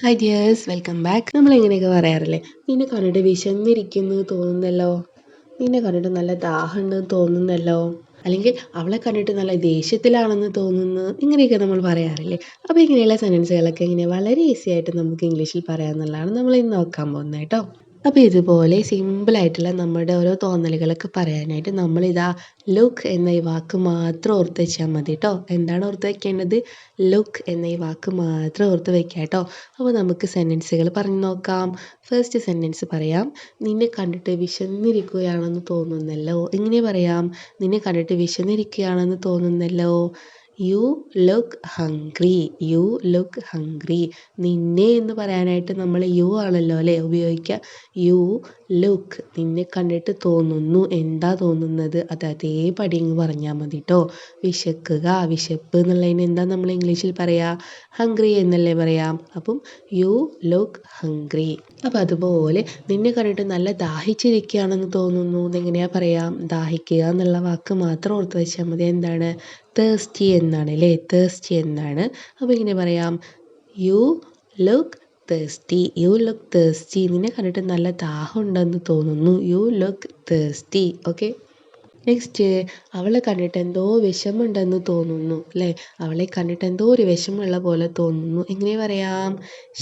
Hi dears, welcome back. നമ്മൾ എങ്ങനെയൊക്കെ പറയാറില്ലേ, നിന്നെ കണ്ടിട്ട് വിശന്നിരിക്കുന്നു തോന്നുന്നല്ലോ, നിന്നെ കണ്ടിട്ട് നല്ല ദാഹമുണ്ട് തോന്നുന്നല്ലോ, അല്ലെങ്കിൽ അവളെ കണ്ടിട്ട് നല്ല ദേഷ്യത്തിലാണെന്ന് തോന്നുന്നു, ഇങ്ങനെയൊക്കെ നമ്മൾ പറയാറില്ലേ. അപ്പോൾ ഇങ്ങനെയുള്ള സെൻറ്റൻസുകളൊക്കെ ഇങ്ങനെ വളരെ ഈസി ആയിട്ട് നമുക്ക് ഇംഗ്ലീഷിൽ പറയാമെന്നുള്ളതാണ് നമ്മൾ ഇന്ന് നോക്കാൻ പോകുന്നത് കേട്ടോ. അപ്പോൾ ഇതുപോലെ സിമ്പിളായിട്ടുള്ള നമ്മുടെ ഓരോ തോന്നലുകളൊക്കെ പറയാനായിട്ട് നമ്മളിതാ ലുക്ക് എന്ന ഈ വാക്ക് മാത്രം ഓർത്ത് വെച്ചാൽ മതി കേട്ടോ. എന്താണ് ഓർത്ത് വയ്ക്കേണ്ടത്? ലുക്ക് എന്ന ഈ വാക്ക് മാത്രം ഓർത്ത് വയ്ക്കുക കേട്ടോ. അപ്പോൾ നമുക്ക് സെൻറ്റൻസുകൾ പറഞ്ഞു നോക്കാം. ഫസ്റ്റ് സെൻറ്റൻസ് പറയാം. നിന്നെ കണ്ടിട്ട് വിശന്നിരിക്കുകയാണെന്ന് തോന്നുന്നല്ലോ. എങ്ങനെ പറയാം? നിന്നെ കണ്ടിട്ട് വിശന്നിരിക്കുകയാണെന്ന് തോന്നുന്നല്ലോ. You look hungry. You look hungry. നിന്നെ എന്ന് പറയാനായിട്ട് നമ്മൾ യു ആണല്ലോ അല്ലേ ഉപയോഗിക്കുക. യു ലുക്ക്, നിന്നെ കണ്ടിട്ട് തോന്നുന്നു. എന്താ തോന്നുന്നത്? അത് അതേപടി അങ്ങ് പറഞ്ഞാൽ മതി കേട്ടോ. വിശക്കുക, വിശപ്പ് എന്നുള്ളതിന് എന്താ നമ്മൾ ഇംഗ്ലീഷിൽ പറയാ? ഹംഗ്രി എന്നല്ലേ പറയാം. അപ്പം യു ലുക്ക് ഹംഗ്രി. അപ്പം അതുപോലെ നിന്നെ കണ്ടിട്ട് നല്ല ദാഹിച്ചിരിക്കുകയാണെന്ന് തോന്നുന്നു എന്നെങ്ങനെയാ പറയാം? ദാഹിക്കുക എന്നുള്ള വാക്ക് മാത്രം ഓർത്ത് വെച്ചാൽ മതി. എന്താണ്? തേഴ്സ്റ്റി എന്നാണ് അല്ലേ, തേഴ്സ്റ്റി എന്നാണ്. അപ്പോൾ ഇങ്ങനെ പറയാം, you look thirsty. You look thirsty. നിന്നെ കണ്ടിട്ട് നല്ല ദാഹം ഉണ്ടെന്ന് തോന്നുന്നു. You look thirsty. Okay. Next, അവളെ കണ്ടിട്ട് എന്തോ വിഷമമുണ്ടെന്ന് തോന്നുന്നു അല്ലേ. അവളെ കണ്ടിട്ട് എന്തോ ഒരു വിഷമമുള്ള പോലെ തോന്നുന്നു. എങ്ങനെ പറയാം?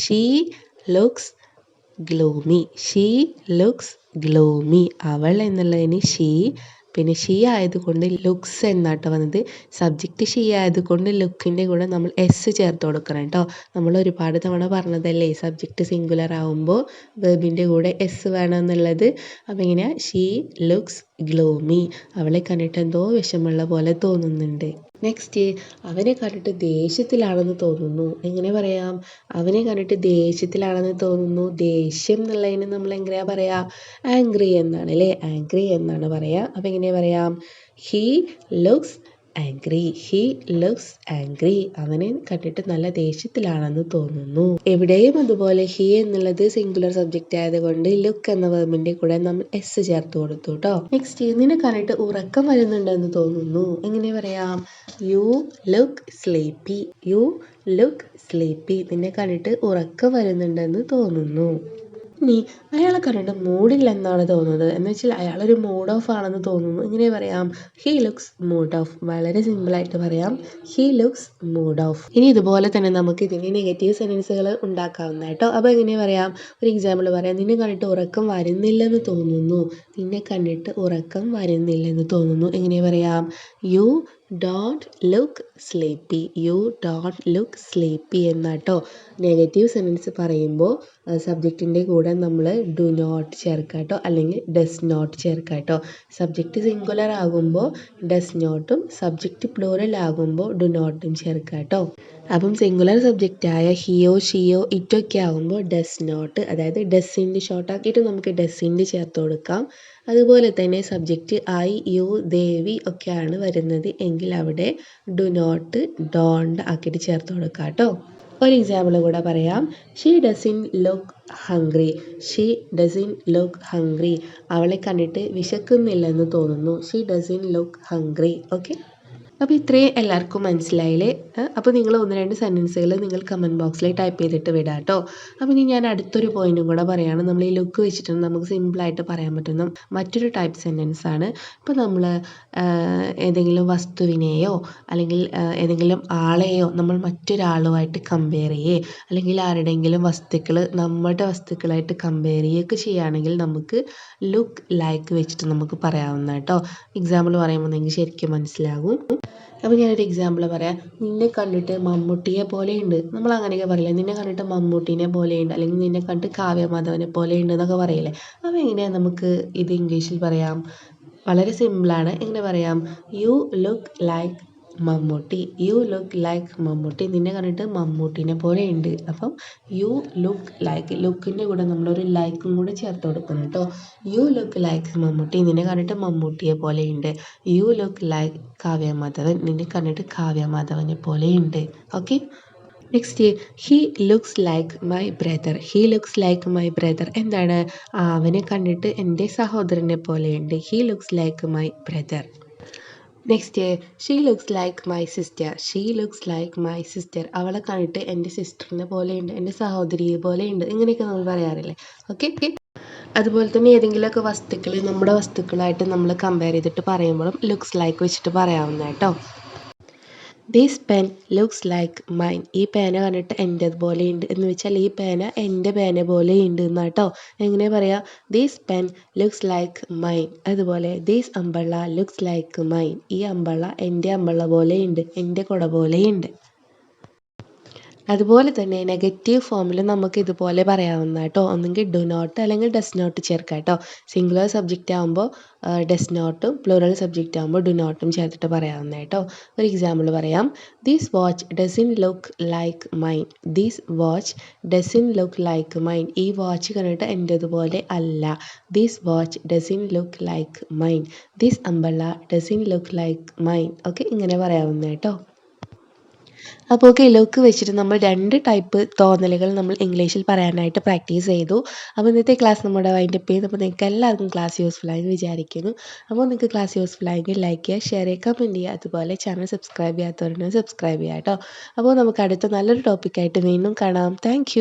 She looks gloomy. She looks gloomy. അവൾ എന്നുള്ളതിന് ഷീ, പിന്നെ ഷീ ആയതുകൊണ്ട് ലുക്സ് എന്നാട്ടോ വന്നത്. സബ്ജക്റ്റ് ഷീ ആയതുകൊണ്ട് ലുക്കിൻ്റെ കൂടെ നമ്മൾ എസ് ചേർത്ത് കൊടുക്കണം കേട്ടോ. നമ്മൾ ഒരുപാട് തവണ പറഞ്ഞതല്ലേ, സബ്ജക്റ്റ് സിംഗുലർ ആവുമ്പോൾ വെർബിൻ്റെ കൂടെ എസ് വേണം എന്നുള്ളത്. അപ്പോൾ ഇങ്ങനെ ഷീ ലുക്സ് ഗ്ലൂമി. അവളെ കണ്ടിട്ട് എന്തോ വിഷമമുള്ള പോലെ തോന്നുന്നുണ്ട്. നെക്സ്റ്റ്, അവനെ കണ്ടിട്ട് ദേഷ്യത്തിലാണെന്ന് തോന്നുന്നു. എങ്ങനെ പറയാം? അവനെ കണ്ടിട്ട് ദേഷ്യത്തിലാണെന്ന് തോന്നുന്നു. ദേഷ്യം എന്നുള്ളതിന് നമ്മൾ എങ്ങനെയാ പറയാ? ആംഗ്രി എന്നാണ് അല്ലേ. ആംഗ്രി എന്നാണ് പറയാ. അപ്പം എങ്ങനെ പറയാം? He looks angry. He looks angry. അവനെ കണ്ടിട്ട് നല്ല ദേഷ്യത്തിലാണെന്ന് തോന്നുന്നു. എവിടെയും അതുപോലെ ഹീ എന്നുള്ളത് സിംഗുലർ സബ്ജക്റ്റ് ആയതുകൊണ്ട് ലുക്ക് എന്ന വെർബിന്റെ കൂടെ നമ്മൾ എസ് ചേർത്ത് കൊടുത്തു കേട്ടോ. നെക്സ്റ്റ്, നിന്നെ കണ്ടിട്ട് ഉറക്കം വരുന്നുണ്ടെന്ന് തോന്നുന്നു. എങ്ങനെ പറയാം? You look sleepy. You look sleepy. നിന്നെ കണ്ടിട്ട് ഉറക്കം വരുന്നുണ്ടെന്ന് തോന്നുന്നു. ഇനി അയാളെ കണ്ടിട്ട് മൂഡില്ലെന്നാണ് തോന്നുന്നത്, എന്ന് വെച്ചാൽ അയാളൊരു മൂഡ് ഓഫ് ആണെന്ന് തോന്നുന്നു. എങ്ങനെ പറയാം? He looks mood off. വളരെ സിമ്പിളായിട്ട് പറയാം, ഹീ ലുക്സ് മൂഡ് ഓഫ്. ഇനി ഇതുപോലെ തന്നെ നമുക്ക് ഇതിന് നെഗറ്റീവ് സെൻറ്റൻസുകൾ ഉണ്ടാക്കാവുന്ന കേട്ടോ. അപ്പോൾ എങ്ങനെ പറയാം? ഒരു എക്സാമ്പിൾ പറയാം. നിന്നെ കണ്ടിട്ട് ഉറക്കം വരുന്നില്ലെന്ന് തോന്നുന്നു. നിന്നെ കണ്ടിട്ട് ഉറക്കം വരുന്നില്ലെന്ന് തോന്നുന്നു. എങ്ങനെ പറയാം? You don't look sleepy. You don't look sleepy എന്നാട്ടോ. നെഗറ്റീവ് സെൻറ്റൻസ് പറയുമ്പോൾ സബ്ജക്റ്റിൻ്റെ കൂടെ നമ്മൾ ഡു നോട്ട് ചേർക്കുക കേട്ടോ, അല്ലെങ്കിൽ ഡസ് നോട്ട് ചേർക്കുക കേട്ടോ. സബ്ജക്റ്റ് സിംഗുലർ ആകുമ്പോൾ ഡസ് നോട്ടും, സബ്ജക്റ്റ് പ്ലൂറൽ ആകുമ്പോൾ ഡു നോട്ടും ചേർക്കുക കേട്ടോ. അപ്പം സിംഗുലർ സബ്ജക്റ്റായ ഹിയോ ഷിയോ ഇറ്റൊക്കെ ആകുമ്പോൾ ഡസ് നോട്ട്, അതായത് ഡസിൻ്റെ ഷോർട്ടാക്കിയിട്ട് നമുക്ക് ഡസിൻ്റെ ചേർത്ത് കൊടുക്കാം. അതുപോലെ തന്നെ സബ്ജക്റ്റ് ഐ യു ദേവി ഒക്കെയാണ് വരുന്നത് എങ്കിൽ അവിടെ ഡു നോട്ട് ഡോണ്ട് ആക്കിയിട്ട് ചേർത്ത് കൊടുക്കാം കേട്ടോ. ഒരു എക്സാമ്പിൾ കൂടെ പറയാം. She doesn't look hungry. She doesn't look hungry. അവളെ കണ്ടിട്ട് വിശക്കുന്നില്ലെന്ന് തോന്നുന്നു. She doesn't look hungry. Okay. അപ്പോൾ ഇത്രയും എല്ലാവർക്കും മനസ്സിലായില്ലേ? അപ്പോൾ നിങ്ങൾ ഒന്ന് രണ്ട് സെൻറ്റൻസുകൾ നിങ്ങൾ കമൻറ്റ് ബോക്സിൽ ടൈപ്പ് ചെയ്തിട്ട് വിടാം കേട്ടോ. അപ്പോൾ ഇനി ഞാൻ അടുത്തൊരു പോയിൻറ്റും കൂടെ പറയുകയാണ്. നമ്മൾ ഈ ലുക്ക് വെച്ചിട്ട് നമുക്ക് സിമ്പിളായിട്ട് പറയാൻ പറ്റുന്ന മറ്റൊരു ടൈപ്പ് സെൻറ്റൻസ് ആണ്. ഇപ്പോൾ നമ്മൾ ഏതെങ്കിലും വസ്തുവിനെയോ അല്ലെങ്കിൽ ഏതെങ്കിലും ആളെയോ നമ്മൾ മറ്റൊരാളുമായിട്ട് കമ്പയർ ചെയ്യേ, അല്ലെങ്കിൽ ആരുടെയെങ്കിലും വസ്തുക്കൾ നമ്മുടെ വസ്തുക്കളായിട്ട് കമ്പയർ ചെയ്യുകയൊക്കെ ചെയ്യുകയാണെങ്കിൽ നമുക്ക് ലുക്ക് ലൈക്ക് വെച്ചിട്ട് നമുക്ക് പറയാവുന്ന കേട്ടോ. എക്സാമ്പിൾ പറയുമ്പോൾ നിങ്ങൾക്ക് ശരിക്കും മനസ്സിലാകും. അപ്പോൾ ഞാനൊരു എക്സാമ്പിൾ പറയാം. നിന്നെ കണ്ടിട്ട് മമ്മൂട്ടിയെ പോലെയുണ്ട്. നമ്മൾ അങ്ങനെയൊക്കെ പറയില്ലേ, നിന്നെ കണ്ടിട്ട് മമ്മൂട്ടിനെ പോലെയുണ്ട്, അല്ലെങ്കിൽ നിന്നെ കണ്ടിട്ട് കാവ്യമാധവനെ പോലെയുണ്ട് എന്നൊക്കെ പറയില്ലേ. അപ്പോൾ എങ്ങനെയാണ് നമുക്ക് ഇത് ഇംഗ്ലീഷിൽ പറയാം? വളരെ സിമ്പിളാണ്. എങ്ങനെ പറയാം? You look like Mammootty. You look like Mammootty. നിന്നെ കണ്ടിട്ട് മമ്മൂട്ടിനെ പോലെ ഉണ്ട്. അപ്പം യു ലുക്ക് ലൈക്ക്, ലുക്കിൻ്റെ കൂടെ നമ്മളൊരു ലൈക്കും കൂടെ ചേർത്ത് കൊടുക്കണം കേട്ടോ. You look like Mammootty. നിന്നെ കണ്ടിട്ട് മമ്മൂട്ടിയെ പോലെ ഉണ്ട്. You look like Kavya Madhavan. നിന്നെ കണ്ടിട്ട് കാവ്യമാധവനെ പോലെ ഉണ്ട്. Okay. Next, he looks like my brother. He looks like my brother എന്താണ്? അവനെ കണ്ടിട്ട് എൻ്റെ സഹോദരനെ പോലെയുണ്ട്. He looks like my brother. Next she looks like my sister. She looks like my sister. അവളെ കണ്ടിട്ട് എൻ്റെ സിസ്റ്ററിനെ പോലെയുണ്ട്, എൻ്റെ സഹോദരിയെ പോലെയുണ്ട്. ഇങ്ങനെയൊക്കെ നമ്മൾ പറയാറില്ലേ? ഓക്കെ. അതുപോലെ തന്നെ ഏതെങ്കിലുമൊക്കെ വസ്തുക്കൾ നമ്മുടെ വസ്തുക്കളായിട്ട് നമ്മൾ കമ്പയർ ചെയ്തിട്ട് പറയുമ്പോഴും ലുക്സ് ലൈക്ക് വെച്ചിട്ട് പറയാവുന്ന കേട്ടോ. This pen looks like mine. ഈ പേന കണ്ടിട്ട് എൻ്റേത് പോലെയുണ്ട് എന്ന് വെച്ചാൽ ഈ പേന എൻ്റെ പേന പോലെയുണ്ട് എന്നാട്ടോ. എങ്ങനെ പറയാം? This pen looks like mine. അതുപോലെ ദിസ് അമ്പള്ള ലുക്സ് ലൈക്ക് മൈൻ. ഈ അമ്പള്ള എൻ്റെ അമ്പള്ള പോലെയുണ്ട്, എൻ്റെ കുട പോലെയുണ്ട്. അതുപോലെ തന്നെ നെഗറ്റീവ് ഫോമിൽ നമുക്ക് ഇതുപോലെ പറയാവുന്ന കേട്ടോ. ഒന്നെങ്കിൽ ഡു നോട്ട് അല്ലെങ്കിൽ ഡസ് നോട്ട് ചേർക്കാം കേട്ടോ. സിംഗുലർ സബ്ജക്റ്റ് ആകുമ്പോൾ ഡസ് നോട്ടും പ്ലൂറൽ സബ്ജക്റ്റ് ആകുമ്പോൾ ഡു നോട്ടും ചേർത്തിട്ട് പറയാവുന്ന കേട്ടോ. ഒരു എക്സാമ്പിൾ പറയാം. This watch doesn't look like mine. This watch doesn't look like mine. ഈ വാച്ച് കണ്ടിട്ട് എൻ്റേതുപോലെ അല്ല. This watch doesn't look like mine. This umbrella doesn't look like mine. Okay, ഇങ്ങനെ പറയാവുന്ന കേട്ടോ. അപ്പോൾ ഓക്കെ, ലുക്ക് വെച്ചിട്ട് നമ്മൾ 2 ടൈപ്പ് തോന്നലുകൾ നമ്മൾ ഇംഗ്ലീഷിൽ പറയാനായിട്ട് പ്രാക്ടീസ് ചെയ്തു. അപ്പോൾ ഇന്നത്തെ ക്ലാസ് നമ്മുടെ വൈൻഡപ്പ് ചെയ്തു. അപ്പോൾ നിങ്ങൾക്ക് എല്ലാവർക്കും ക്ലാസ് യൂസ്ഫുൾ ആയെന്ന് വിചാരിക്കുന്നു. അപ്പോൾ നിങ്ങൾക്ക് ക്ലാസ് യൂസ്ഫുൾ ആയെങ്കിൽ ലൈക്ക് ചെയ്യുക, ഷെയർ ചെയ്യുക, കമൻറ്റ് ചെയ്യുക. അതുപോലെ ചാനൽ സബ്സ്ക്രൈബ് ചെയ്യാത്തവരുണ്ടെങ്കിൽ സബ്സ്ക്രൈബ് ചെയ്യുക കേട്ടോ. അപ്പോൾ നമുക്ക് അടുത്ത നല്ലൊരു ടോപ്പിക്കായിട്ട് വീണ്ടും കാണാം. താങ്ക്